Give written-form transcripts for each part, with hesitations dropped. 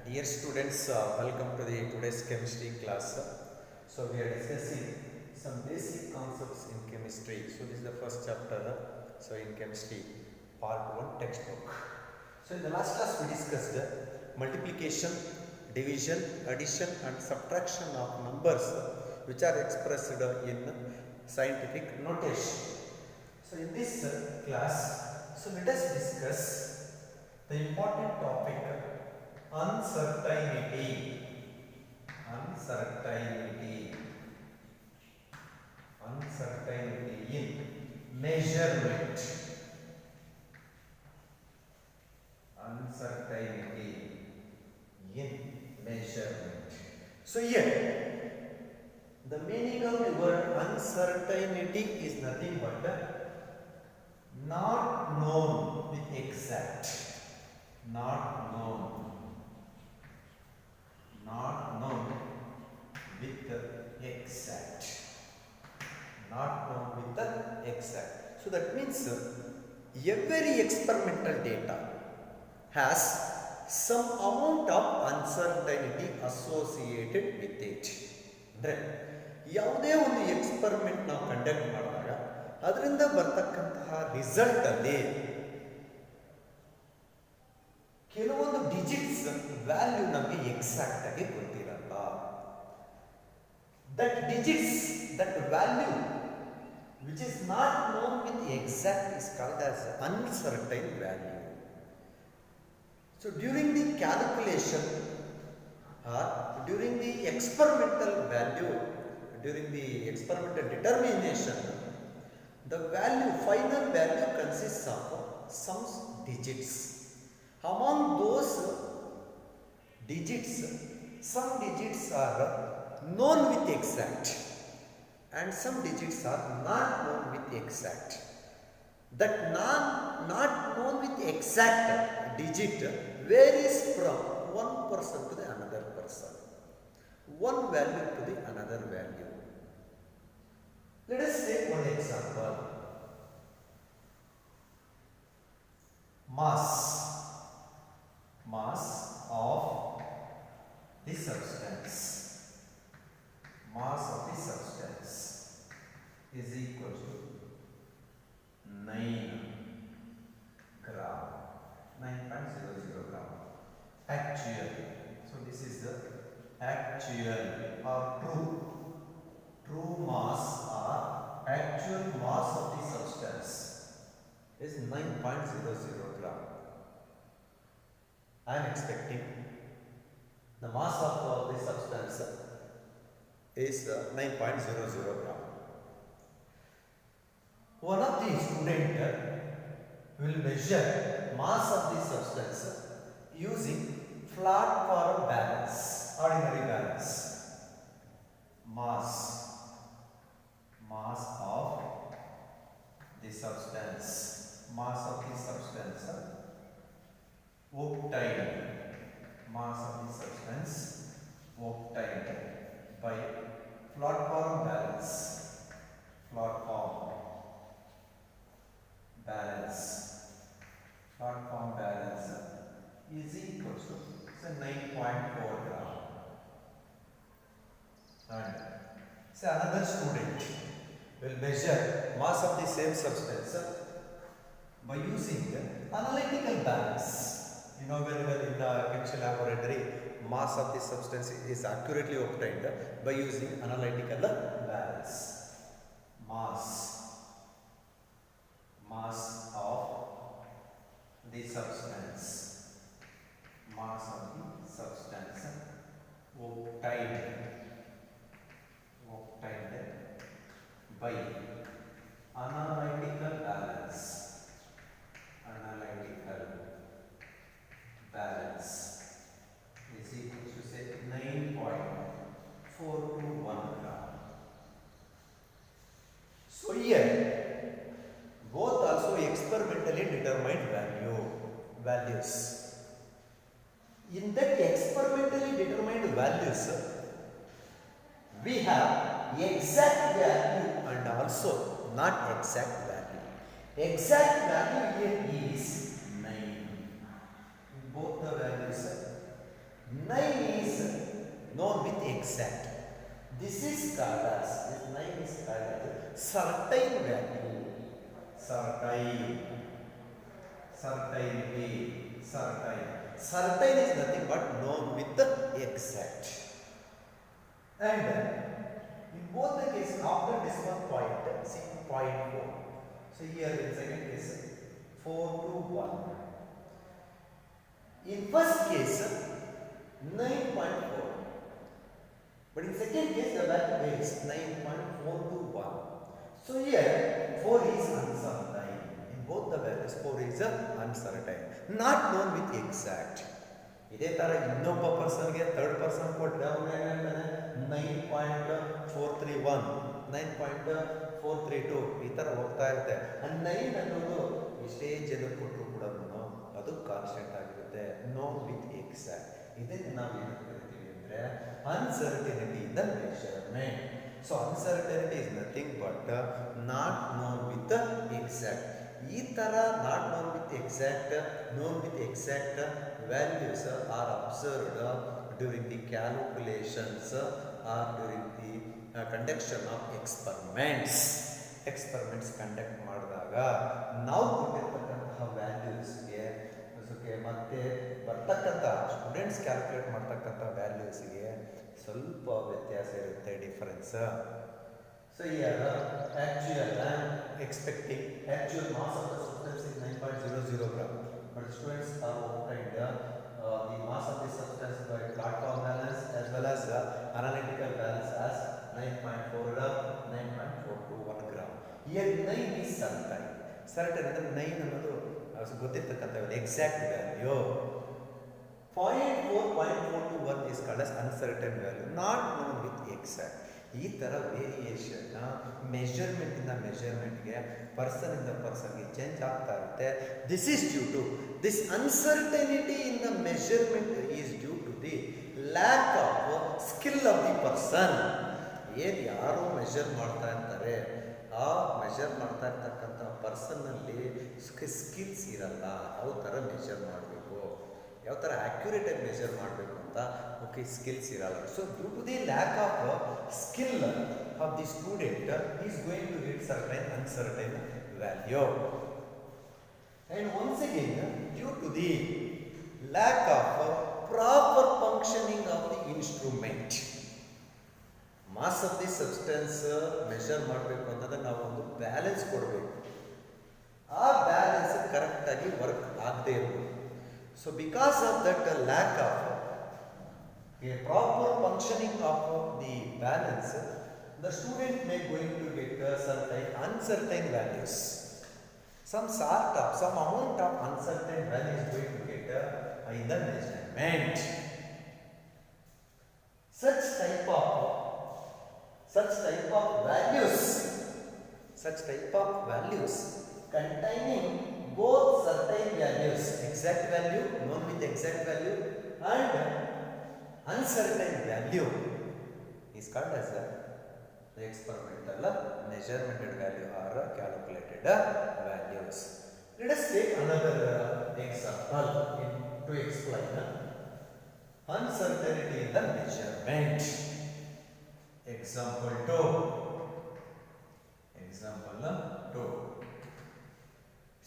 Dear students, welcome to the today's chemistry class. So we are discussing some basic concepts in chemistry. So this is the first chapter. So in chemistry, part 1 textbook. So in the last class we discussed multiplication, division, addition and subtraction of numbers which are expressed in scientific notation. So in this class, so let us discuss the important topic uncertainty. Uncertainty in measurement. Uncertainty in measurement. So here, the meaning of the word uncertainty is nothing but not known with exact. Not known with the exact. Not known with the exact. So that means every experimental data has some amount of uncertainty associated with it. ಅಂದರೆ ಯಾವುದೇ ಒಂದು experiment ನಾವು conduct ಮಾಡಿದಾಗ ಅದರಿಂದ ಬರ್ತಕ್ಕಂತಹ result ಅಲ್ಲಿ ಕೆಲವೊಂದು digits value ನಮಗೆ ಎಕ್ಸಾಕ್ಟ್ ಆಗಿ ಗೊತ್ತಿರಲ್ಲ. That digits, that value which is not known with exact is called as uncertain value. So during the calculation or during the experimental value, during the experimental determination, the value, final value consists of some digits. Among those digits, some digits are known with exact and some digits are not known with exact. That not known with exact digit varies from one person to the another person, one value to the another value. Let us take one example. Mass of the substance. Mass of the substance is equal to 9 gram, 9.00 gram. Actual. So this is the actual or true mass or actual mass of the substance is 9.00 gram. I am expecting the mass of the substance is 9.00 gram. One of the student will measure mass of the substance using flat form balance, ordinary balance. Mass of the substance, obtained, mass of the substance obtained by flat form balance. Flat form balance is equal to 9.4 gram. And say another student will measure mass of the same substance by using analytical balance. You know very well in the chemical laboratory, mass of the substance is accurately obtained by using analytical balance. Mass of the substance, obtained by analytical balance. Is equal to say 9.421 gram. So here both also experimentally determined values. In that experimentally determined values, we have exact value and also not exact value. Exact value here is 9. Both the values 9 is known with exact. This is called as, this 9 is called as certain value. Certainty. Certain is nothing but known with the exact. And in both the cases, after decimal point, see 0.4. So here in second case, 4 to 1. In first case, 9.4. But in second case, the value varies 9.4 to 1. So here, 4 is uncertain. In both the values, 4 is uncertain. Not known with exact. ಇದೇ ಥರ ಇನ್ನೊಬ್ಬ ಪರ್ಸನ್ಗೆ third person ಕೊಟ್ಟರೆ ಅವನು ಏನು ಹೇಳ್ತಾನೆ 9.431 9.432 ಈ ಥರ ಹೋಗ್ತಾ ಇರುತ್ತೆ. 9 ಅನ್ನೋದು ಇಷ್ಟೇ ಜನಕ್ಕೆ ಕೊಟ್ಟರು ಕೂಡ ಅದು ಕಾನ್ಸ್ಟೆಂಟ್ ಆಗಿರುತ್ತೆ. Known with exact. ಇದನ್ನು ನಾವು ಏನು ಕರಿತೀವಿ ಅಂದರೆ uncertainty in the measurement. So uncertainty is nothing but not known with exact. ಈ ಥರ not known with exact, known with exact values are observed during the calculations or during the conduction of experiments. Experiments conduct ಮಾಡಿದಾಗ ನಾವು ಕೊಟ್ಟಿರ್ತಕ್ಕಂತಹ ವ್ಯಾಲ್ಯೂಸ್ಗೆ ಮತ್ತೆ ಬರ್ತಕ್ಕಂಥ students calculate ಮಾಡ್ತಕ್ಕಂಥ ವ್ಯಾಲ್ಯೂಸ್ಗೆ ಸ್ವಲ್ಪ ವ್ಯತ್ಯಾಸ ಇರುತ್ತೆ, difference. So here actual I am expecting actual mass of the substance is 9.00 gram. But students are obtained the mass of the substance by platform balance as well as analytical balance as 9.4 gram, 9.421 gram. Here 9 is certain. Certain ಅಂದರೆ 9 ಅನ್ನೋದು ಗೊತ್ತಿರ್ತಕ್ಕಂಥ exact value. 0.4.421 is called as uncertain value, not known with exact. ಈ ಥರ variation ಮೆಷರ್ಮೆಂಟಿಂದ ಮೆಷರ್ಮೆಂಟ್ಗೆ, ಪರ್ಸನಿಂದ ಪರ್ಸನ್ಗೆ change ಆಗ್ತಾ ಇರುತ್ತೆ. This is due to this uncertainty in the measurement is due to the lack of skill of the person. ಏನು ಯಾರೋ measure ಮಾಡ್ತಾ ಇರ್ತಾರೆ, ಆ measure ಮಾಡ್ತಾ ಇರ್ತಕ್ಕಂಥ ಪರ್ಸನ್ನಲ್ಲಿ ಸ್ಕಿಲ್ಸ್ ಇರಲ್ಲ. ಯಾವ ಥರ ಮೆಷರ್ ಮಾಡಬೇಕು, ಯಾವ ಥರ ಆ್ಯಕ್ಯುರೇಟಾಗಿ ಮೆಷರ್ ಮಾಡಬೇಕು ಅಂತ ಸ್ಕಿಲ್ಸ್ ಇರಲ್ಲ. So due to the lack of skill of the student is going to get certain uncertain value. And once again due to the lack of proper functioning of the instrument. Mass of the substance measure ಮಾಡಬೇಕು ಅಂತಂದ್ರೆ ನಾವು ಒಂದು balance ಕೊಡಬೇಕು. ಆ balance ಕರೆಕ್ಟಾಗಿ work ಆಗದೆ ಇರಬೇಕು. So because of that lack of a proper functioning of the balance, the student may going to get certain uncertain values. Some amount of uncertain value is going to get in the measurement. Such type of values containing both certain values, exact value, known with exact value, and uncertain value is called as the experimental measured value or calculated values. Let us take another example to explain uncertainty in the measurement. Example 2.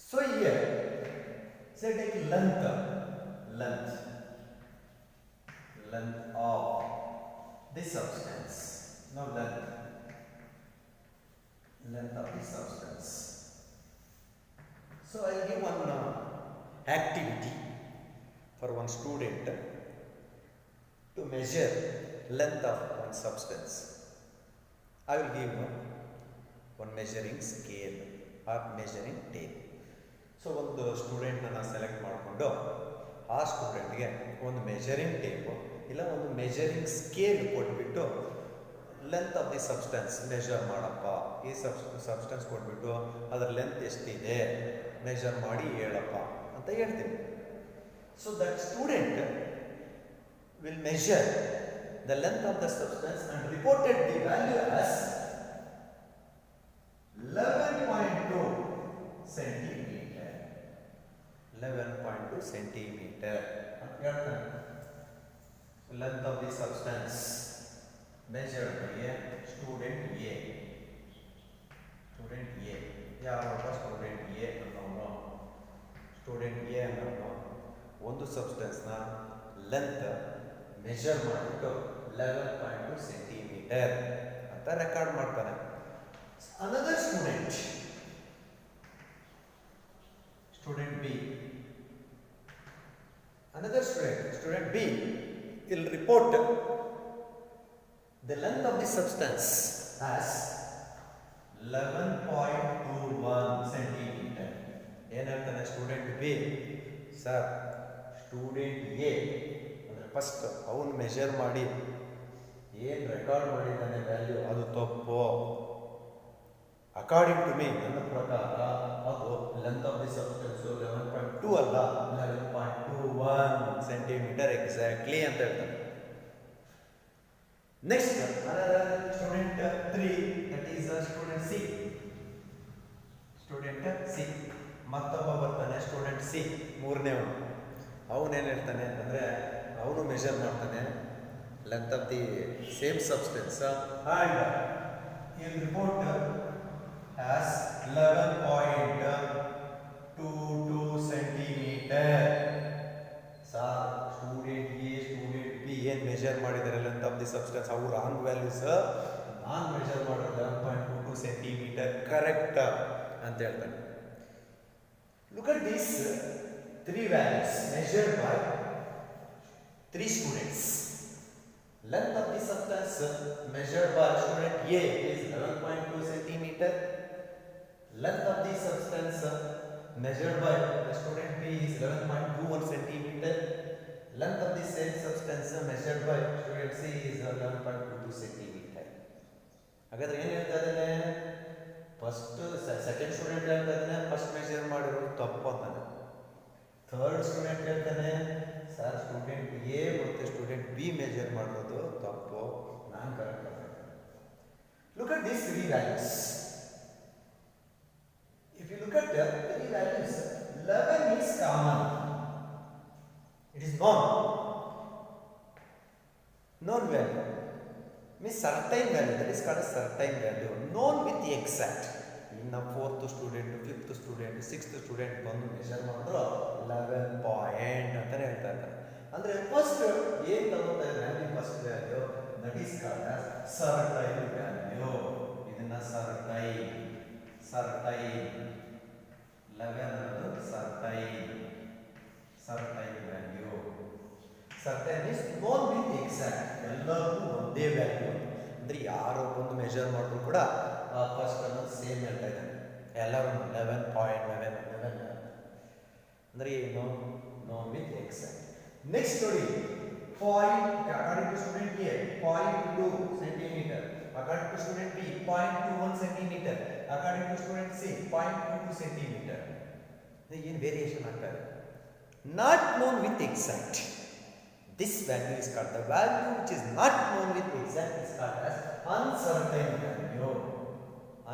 So here, say take length of this substance. Now length of this substance. So I will give one activity for one student to measure length of one substance. I will give one measuring scale or measuring tape. So ಒಂದು ಸ್ಟೂಡೆಂಟನ್ನು select ಮಾಡಿಕೊಂಡು ಆ ಸ್ಟೂಡೆಂಟ್ಗೆ ಒಂದು measuring tape ಇಲ್ಲ ಒಂದು measuring scale ಕೊಟ್ಬಿಟ್ಟು length of the substance measure ಮಾಡಪ್ಪ, ಈ substance ಕೊಟ್ಬಿಟ್ಟು ಅದರ ಲೆಂತ್ ಎಷ್ಟಿದೆ ಮೆಷರ್ ಮಾಡಿ ಹೇಳಪ್ಪ ಅಂತ ಹೇಳ್ತೀನಿ. So that student will measure the length of the substance and reported the value as 11.2 centimeter ಅಂತ ಹೇಳ್ತಾನೆ. length of the substance measured by a student A. Student A. ಯಾವಾಗ ಸ್ಟೂಡೆಂಟ್ ಎ ಅನ್ನೋನು student A ಅನ್ನೋನು ಒಂದು ಸಬ್ಸ್ಟೆನ್ಸ್ನ length measure ಮಾಡಿಬಿಟ್ಟು 11.2 centimetre ಅಂತ record ಮಾಡ್ತಾನೆ. Another student B, another student B will report the length of the substance as 11.21 centimeter. ಏನಂತಾನೆ student B, sir student A ಅಂದರೆ first ಅವನು ಮೆಷರ್ ಮಾಡಿ ಏನು ರೆಕಾರ್ಡ್ ಮಾಡಿದ್ದಾನೆ ವ್ಯಾಲ್ಯೂ ಅದು ತಪ್ಪು. ಅಕಾರ್ಡಿಂಗ್ ಟು ಮೀ, ನನ್ನ ಪ್ರಕಾರ ಅದು ಲೆಂತ್ ಆಫ್ ದಿ ಸಬ್ಸ್ಟೆನ್ಸ್ 11.2 ಅಲ್ಲ 11.21 ಸೆಂಟಿಮೀಟರ್ ಎಕ್ಸಾಕ್ಟ್ಲಿ ಅಂತ ಹೇಳ್ತಾರೆ. Next student 3, that is student C. ಮತ್ತೊಬ್ಬ ಬರ್ತಾನೆ ಸ್ಟೂಡೆಂಟ್ ಸಿ, ಮೂರನೇವನು. ಅವನೇನು ಹೇಳ್ತಾನೆ ಅಂತಂದರೆ ಅವನು ಮೆಷರ್ ಮಾಡ್ತಾನೆ length of the same substance and will report as 11.22 centimeter. Sir student A student B ಏನು ಮೆಷರ್ ಮಾಡಿದ್ದಾರೆ ಲೆಂತ್ ಆಫ್ ದಿ ಸಬ್ಸ್ಟೆನ್ಸ್ ಅವು ರಾಂಗ್ ವ್ಯಾಲ್ಯೂಸ್, ನಾನು ಮೆಷರ್ ಮಾಡೋದು 11.22 ಸೆಂಟಿಮೀಟರ್ ಕರೆಕ್ಟ್ ಅಂತ ಹೇಳ್ತಾನೆ. Look at these 3 values measured by 3 students. Length of the substance measured by student A is 11.2 centimeter. Length of the substance measured by student B is 11.21 centimeter. Length of the same substance measured by student C is 11.22 centimeter. ಹಾಗಾದ್ರೆ ಏನು ಹೇಳ್ತಾ ಇದ್ದಾನೆ, first second student ಹೇಳ್ತಾ ಇದ್ದಾನೆ first measure ಮಾಡಿರೋದು ತಪ್ಪು ಅಂತಾನೆ. Third student ಹೇಳ್ತಾನೆ ಸರ್ ಸ್ಟೂಡೆಂಟ್ ಎ ಮತ್ತು ಸ್ಟೂಡೆಂಟ್ ಬಿ ಮೆಜರ್ ಮಾಡೋದು ತಪ್ಪು, ನಾನು ಕರೆಕ್ಟ್ ಮಾಡ್ತೇನೆ. Look at these 3 values. If you look at the 3 values, 11 is common. It is known value. Means certain value, that is called a certain value, known with the exact. ಇನ್ನು 4th student 5th student 6th student ಬಂದು measure ಮಾಡಿದ್ರು 11 point ಅಂತಲೇ ಹೇಳ್ತಾ ಇದ್ದಾರೆ. ಅಂದರೆ first ಏನು ತಗೋತಾ ಇದ್ದಾರೆ first value, that is called as certain value. ಇದನ್ನು ಸರ್ಟೈನ್ 11 ಅನ್ನೋದು certain value. Certain is known with exact, ಎಲ್ಲರಿಗೂ ಒಂದೇ ವ್ಯಾಲ್ಯೂ. ಅಂದರೆ ಯಾರೋ ಬಂದು ಮೆಷರ್ ಮಾಡಿದ್ರು ಕೂಡ ಫಸ್ಟ್ ಅನ್ನೋದು ಸೇಮ್ ಹೇಳ್ತಾ ಇದ್ದಾನೆ, ಎಲ್ಲರೂ 11.11 ಅಂದರೆ ಏನು ನೋನ್ ವಿತ್ ಎಕ್ಸಾಕ್ಟ್. ನೆಕ್ಸ್ಟ್ ನೋಡಿ point according to student A 0.2 centimetre, according to student B 0.21 centimetre, according to student C 0.22 centimetre. ಏನು ವೇರಿಯೇಷನ್ ಆಗ್ತದೆ, not known with exact. This value is called the value which is not known with exact is called as uncertain value.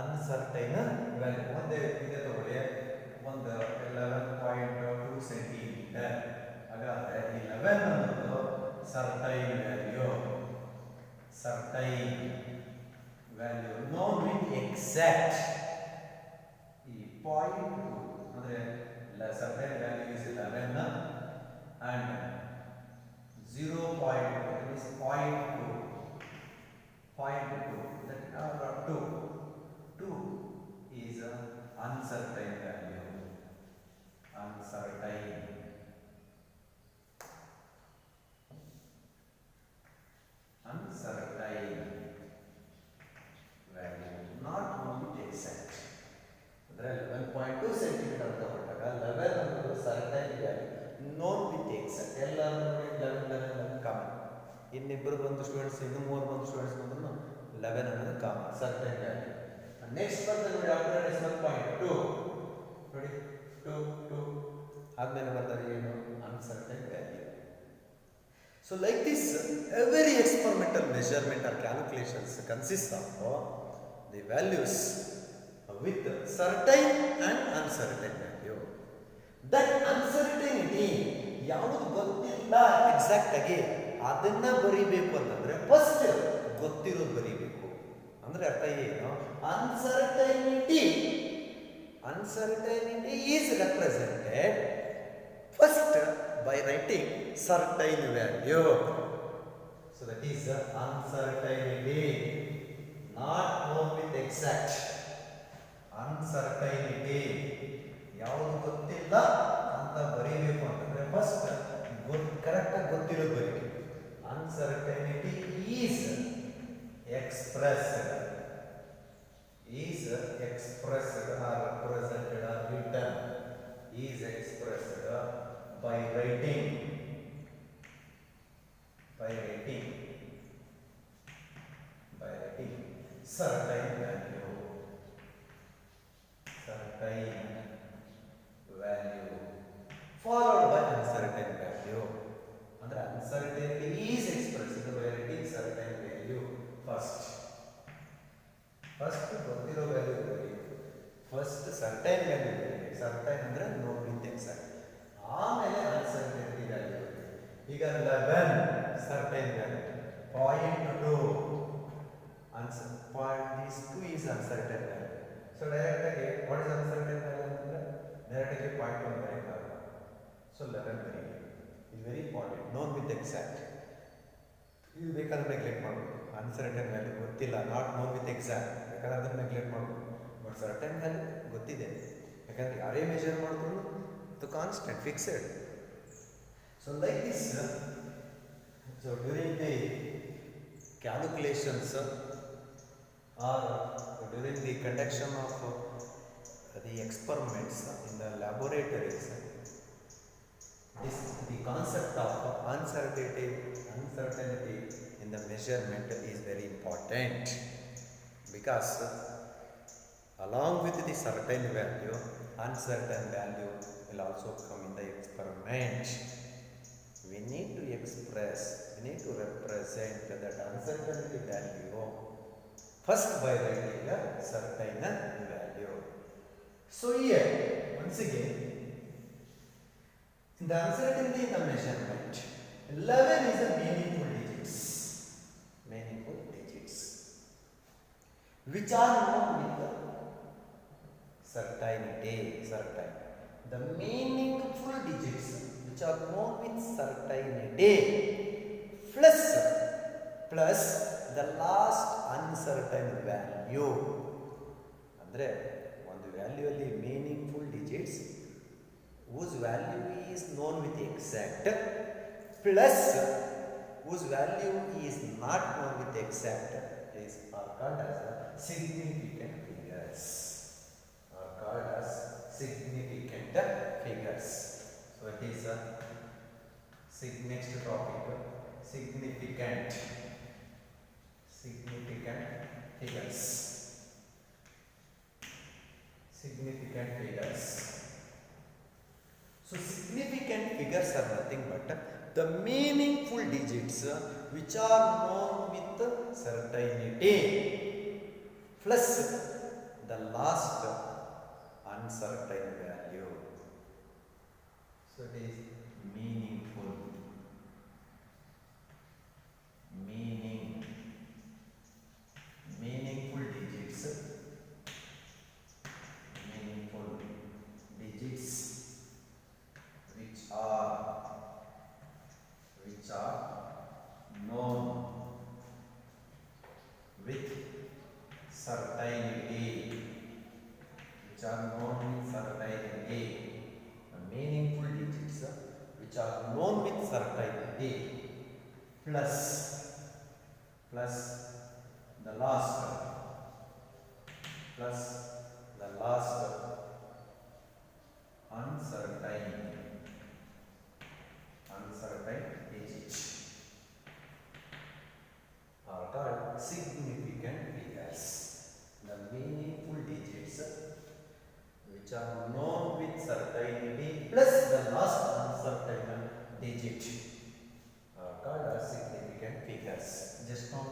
Uncertain value. ಒಂದೇ ಇದೆ ತಗೊಳ್ಳಿ, ಒಂದು 11.2 centimetre. ಹಾಗಾದ್ರೆ 11 ಅನ್ನೋದು certain value known with exact. ಈ 0.2 ಅಂದ್ರೆ certain value is 11 and 0.2 is 0.2 that are 2 is an uncertain value. Uncertain value, not only exact. ಅಂದ್ರೆ 11.2 centimetre ಅಂತ ಕೊಟ್ಟಾಗ 11 ಅನ್ನೋದು certain value known with exact. ಎಲ್ಲರೂ 11 ಕಾಮನ್. ಇನ್ನಿಬ್ಬರು ಬಂದು ಸ್ಟೂಡೆಂಟ್ಸ್, ಇನ್ನು 3 ಬಂದು ಸ್ಟೂಡೆಂಟ್ಸ್ ಬಂದ್ರು 11 ಅನ್ನೋದು ಕಾಮನ್ ಸರ್ಟೈನ್ ವ್ಯಾಲ್ಯೂ. ನೆಕ್ಸ್ಟ್ ಬರ್ತದೆ ನೋಡಿ ಆಫ್ಟರ್ ಡೆಸಿಮಲ್ ಪಾಯಿಂಟ್ 2 ನೋಡಿ 2 ಆದ್ಮೇಲೆ ಬರ್ತದೆ ಏನು uncertain value. So like this every experimental measurement or calculations consist of the values with certain and uncertain value. That uncertainty ಯಾವುದು ಗೊತ್ತಿಲ್ಲ ಎಕ್ಸಾಕ್ಟ್ ಆಗಿ ಅದನ್ನ ಬರಿಬೇಕು ಅಂತಂದ್ರೆ ಫಸ್ಟ್ ಗೊತ್ತಿರೋದು ಬರಿಬೇಕು. ಅಂದ್ರೆ ಅರ್ಥ ಏನು? Uncertainty is represented first by writing certain value. So that is uncertainty, not known with exact. Uncertainty ಯಾವುದು ಗೊತ್ತಿಲ್ಲ ಅಂತ ಬರೀಬೇಕು ಅಂತಂದ್ರೆ ಫಸ್ಟ್ ಕರೆಕ್ಟಾಗಿ ಗೊತ್ತಿರೋದು ಬರೀಬೇಕು. Uncertainty is expressed or represented or written is expressed by writing certain value followed by uncertain value. Andre uncertainty is expressed by writing certain value first ಗೊತ್ತಿರೋ value ಬರೀಬೇಕು. ಫಸ್ಟ್ ಸರ್ಟೈನ್ ವ್ಯಾಲ್ಯೂ ಬರೀಬೇಕು. Certain ಅಂದ್ರೆ no with exact. ಆಮೇಲೆ ಅನ್ಸರ್ಟೈನಿಟಿ value. ಈಗ 11 certain value, 0.2 this 2 is uncertain value. So direct ಆಗಿ what is uncertain value ಅಂದ್ರೆ direct ಆಗಿ 0.1 ಬರೀತಾರೆ. So 11 ಬರೀಬೇಕು. ಇದು very important. known with exact. ಇದು ಬೇಕಾದ್ರೆ ನೆಗ್ಲೆಕ್ಟ್ ಮಾಡಬೇಕು. ಅನ್ಸರ್ಟೈನ್ ವ್ಯಾಲ್ಯೂ ಗೊತ್ತಿಲ್ಲ, ನಾಟ್ known with exact, ಬೇಕಾದ್ರೆ ಅದನ್ನ ನೆಗ್ಲೆಕ್ಟ್ ಮಾಡಬೇಕು. ಬಟ್ ಸರ್ಟೈನ್ ವ್ಯಾಲ್ಯೂ ಗೊತ್ತಿದೆ, ಯಾಕಂದ್ರೆ ಯಾರೇ ಮೆಜರ್ ಮಾಡಿದ್ರು the constant fixed. So like this, so during the calculations or during the conduction of the experiments in the laboratories, the concept of uncertainty in the measurement is very important, because along with the certain value, uncertain value will also come in the experiment. We need to represent that uncertainty value first by writing a certain value. So here, once again, in the uncertainty in the measurement, 11 is a meaningful digits, which are known with the certainty. The meaningful digits which are known with certainty plus the last uncertain value. Andre ಒಂದು value ಅಲ್ಲಿ meaningful digits whose value is known with exact plus whose value is not known with exact are called as significant figures. So it is next topic, significant figures. So significant figures are nothing but the meaningful digits which are known with certainty plus the last uncertain value. So it is meaningful digits which are known with certainty. Meaningful digits which are known with certainty plus the last uncertain digits are called significant figures. The meaningful digits which are known with certainty plus the last uncertain digit are called as significant figures. Just now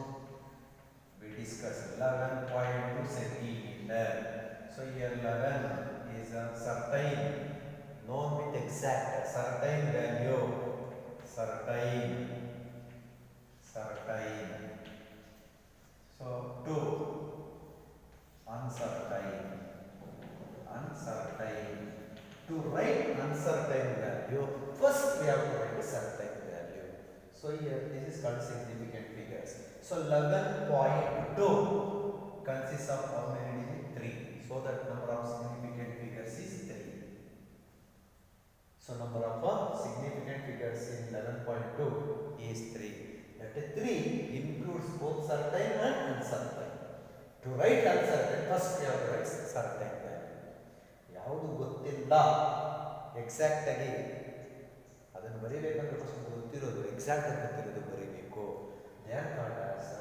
we discussed 11.2 centimeter. So here 11 is a certain, known with exact, certain value, to uncertain. To write uncertain value, first we have to write a certain value. So here this is called significant figures. So 11.2 consists of how many digits? 3. So that number of significant figures is 3. So number of significant figures in 11.2 is 3. That is 3 includes both certain and uncertain. To write uncertain, first we have to write certain value. ಯಾವುದು ಗೊತ್ತಿಲ್ಲ exact ಆಗಿ ಅದನ್ನು ಬರೀಬೇಕಂದ್ರೆ first ಗೊತ್ತಿರೋದು exact ಆಗಿ ಗೊತ್ತಿರೋದು ಬರೀಬೇಕು. They are called as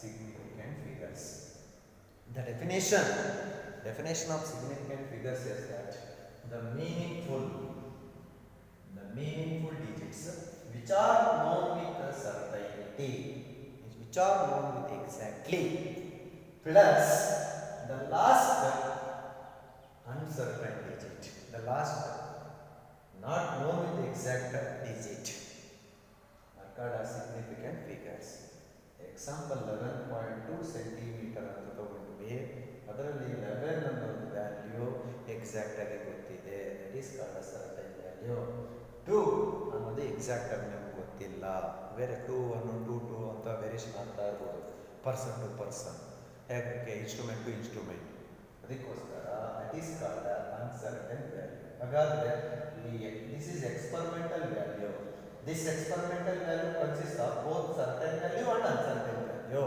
significant figures. The definition of significant figures is that the meaningful digits which are known with a certainty, which are known with exactly, plus the last uncertain digit, the last not known with exact digit are called as significant figures. Example 11.2 centimeter ಅಂತ ತಗೊಂಡ್ವಿ, ಅದರಲ್ಲಿ 11 ಅನ್ನೋದು value exact ಆಗಿ ಗೊತ್ತಿದೆ, that is called a certain value. 2 ಅನ್ನೋದು exact ಆಗಿ ನಮ್ಗೆ ಗೊತ್ತಿಲ್ಲ, ಬೇರೆ 2 1 2 2 ಅಂತ ವೇರಿಯೇಷನ್ ಆಗ್ತಾ ಇರ್ಬೋದು ಪರ್ಸನ್ ಟು ಪರ್ಸನ್, ಹೇಗೆ ಇನ್ಸ್ಟ್ರೂಮೆಂಟ್ ಟು ಇನ್ಸ್ಟ್ರೂಮೆಂಟ್, ಅದಕ್ಕೋಸ್ಕರ that is called uncertain value. ಹಾಗಾದರೆ this is experimental value. This experimental value consist of both certain value and uncertain value.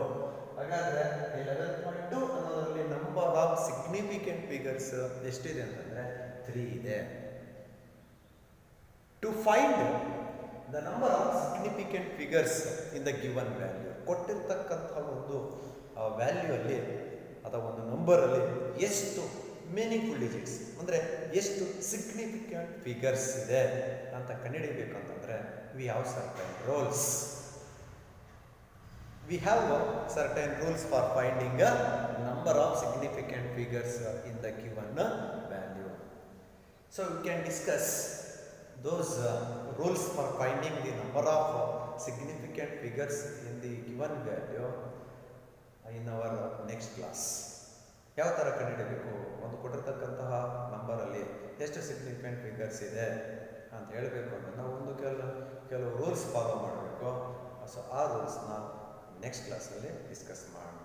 ಹಾಗಾದರೆ 11.2 ಅನ್ನೋದರಲ್ಲಿ ನಂಬರ್ ಆಫ್ ಸಿಗ್ನಿಫಿಕೆಂಟ್ ಫಿಗರ್ಸ್ ಎಷ್ಟಿದೆ ಅಂತಂದರೆ 3 ಇದೆ. To find the number of significant figures in the given value, ಕೊಟ್ಟಿರ್ತಕ್ಕಂಥ ಒಂದು value ಅಲ್ಲಿ ಅಥವಾ ಒಂದು ನಂಬರಲ್ಲಿ ಎಷ್ಟು ಮೀನಿಂಗ್ಫುಲ್ ಡಿಜಿಟ್ಸ್ ಅಂದರೆ ಎಷ್ಟು ಸಿಗ್ನಿಫಿಕೆಂಟ್ ಫಿಗರ್ಸ್ ಇದೆ ಅಂತ ಕಂಡುಹಿಡಿಬೇಕಂತಂದರೆ we have certain rules. We have certain rules for finding a number of significant figures in the given value. So we can discuss those rules for finding the number of significant figures in the given value in our next class. ಯಾವ ಥರ ಕಂಡುಹಿಡಬೇಕು, ಒಂದು ಕೊಟ್ಟಿರ್ತಕ್ಕಂತಹ ನಂಬರಲ್ಲಿ ಎಷ್ಟು significant figures ಇದೆ ಅಂತ ಹೇಳಬೇಕು ಅಂದರೆ ನಾವು ಒಂದು ಕೆಲವು ರೂಲ್ಸ್ ಫಾಲೋ ಮಾಡಬೇಕು. ಸೊ ಆ ರೂಲ್ಸ್ನ ನೆಕ್ಸ್ಟ್ ಕ್ಲಾಸಲ್ಲಿ ಡಿಸ್ಕಸ್ ಮಾಡೋಣ.